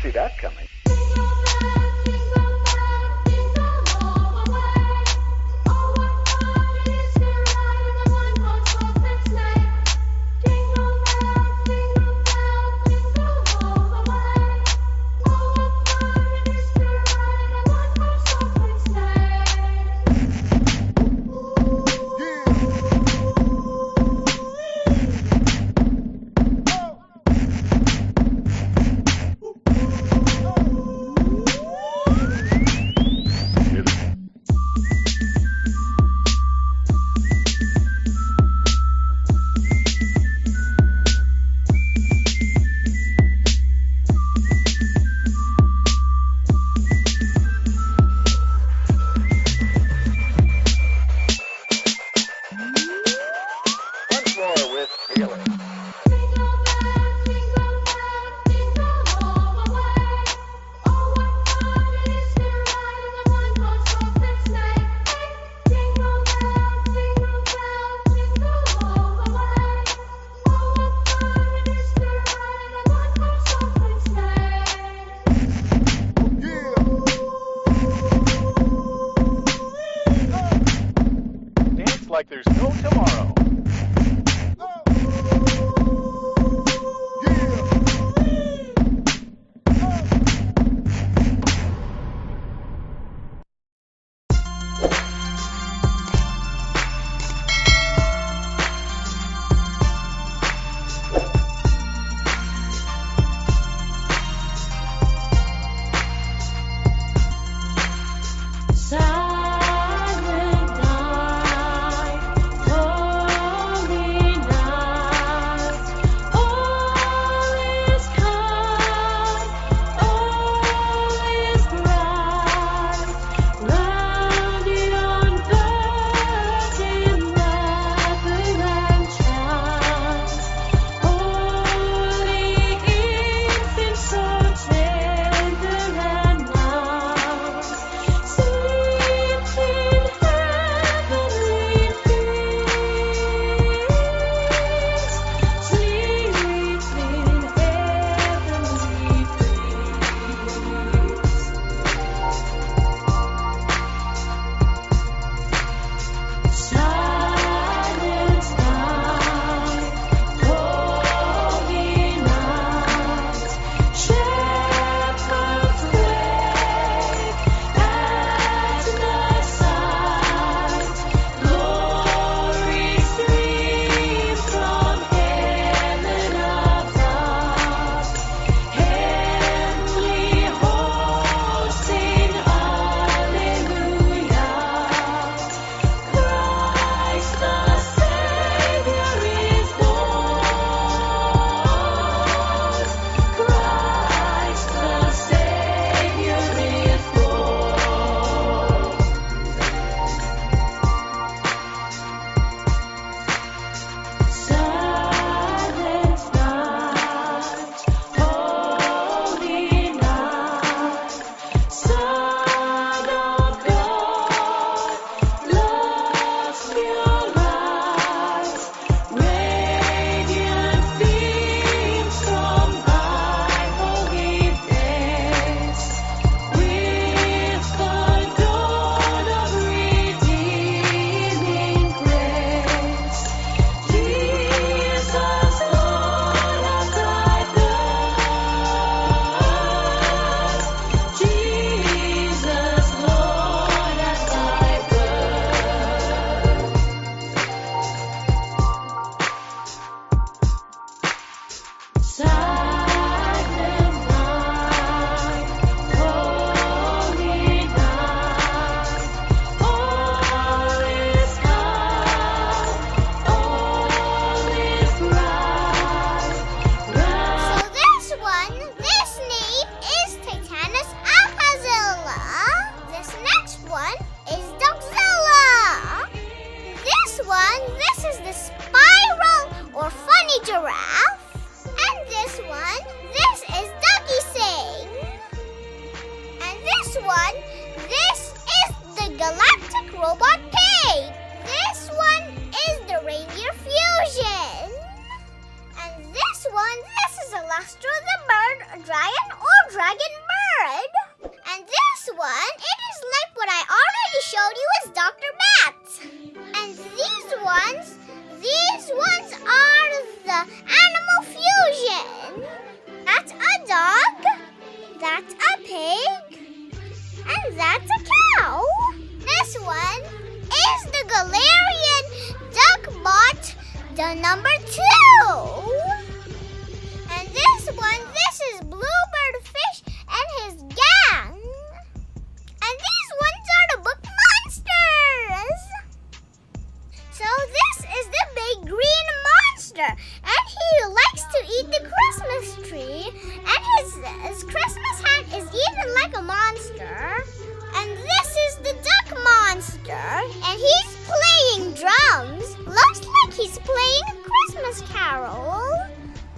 see that coming. Like there's no tomorrow. too. And this is Bluebird Fish and his gang. And these ones are the book monsters. So this is the big green monster, and he likes to eat the Christmas tree, and his Christmas hat is even like a monster. And this is the duck monster, and he's playing drums. Looks like he's playing a Christmas carol.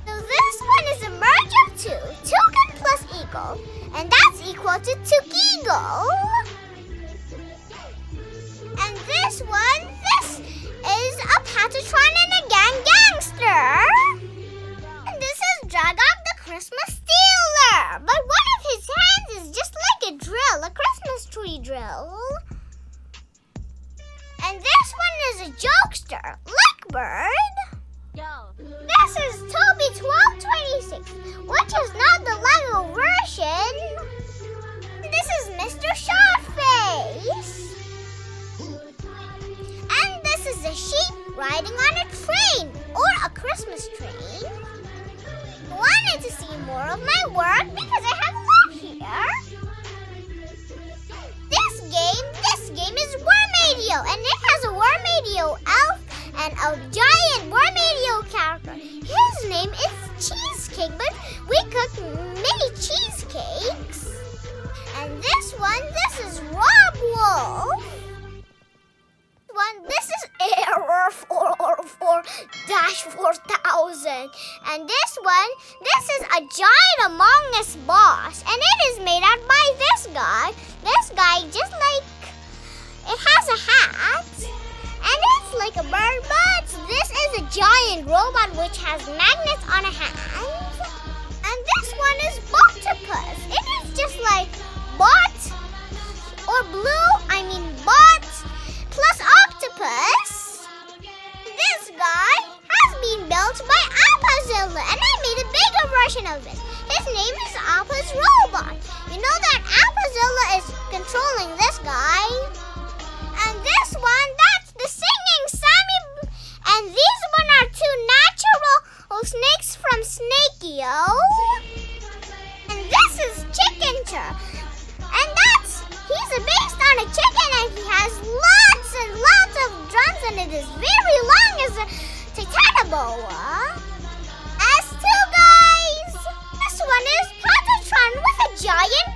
So this one is a merge of two, toucan plus eagle, and that's equal to Tukigo. And this is a Patatron and a gangster. And this is Dragog the Christmas Stealer. But one of his hands is just like a drill, a Christmas tree drill. And this one is a jokester, Blackbird. This is Toby 1226, which is not the Lego version. This is Mr. Shortface. And this is a sheep riding on a train, or a Christmas train. Wanted to see more of my work because I have a lot here. This game is Wormadio, and it has a Wormadio elf and a giant Wormadio character. His name is Cheesecake, but we cook many cheesecakes. And this is Rob Wolf. This is Error 444-4000. And this is a giant Among Us boss, and it is made out by this guy. This guy just like, it has a hat, and it's like a bird, but this is a giant robot which has magnets on a hand. And this one is Botopus. It is just like bot plus octopus. This guy has been built by Appazilla, and I made a bigger version of it. His name is Appa's Robot. You know that Appazilla is controlling this guy. And this one, that's the singing Sammy. And these one are two natural snakes from Snakio. And this is Chicken Chur. And he's based on a chicken, and he has lots and lots of drums, and it is very long as a Titanoboa. S2, guys! This one is Patatron with a giant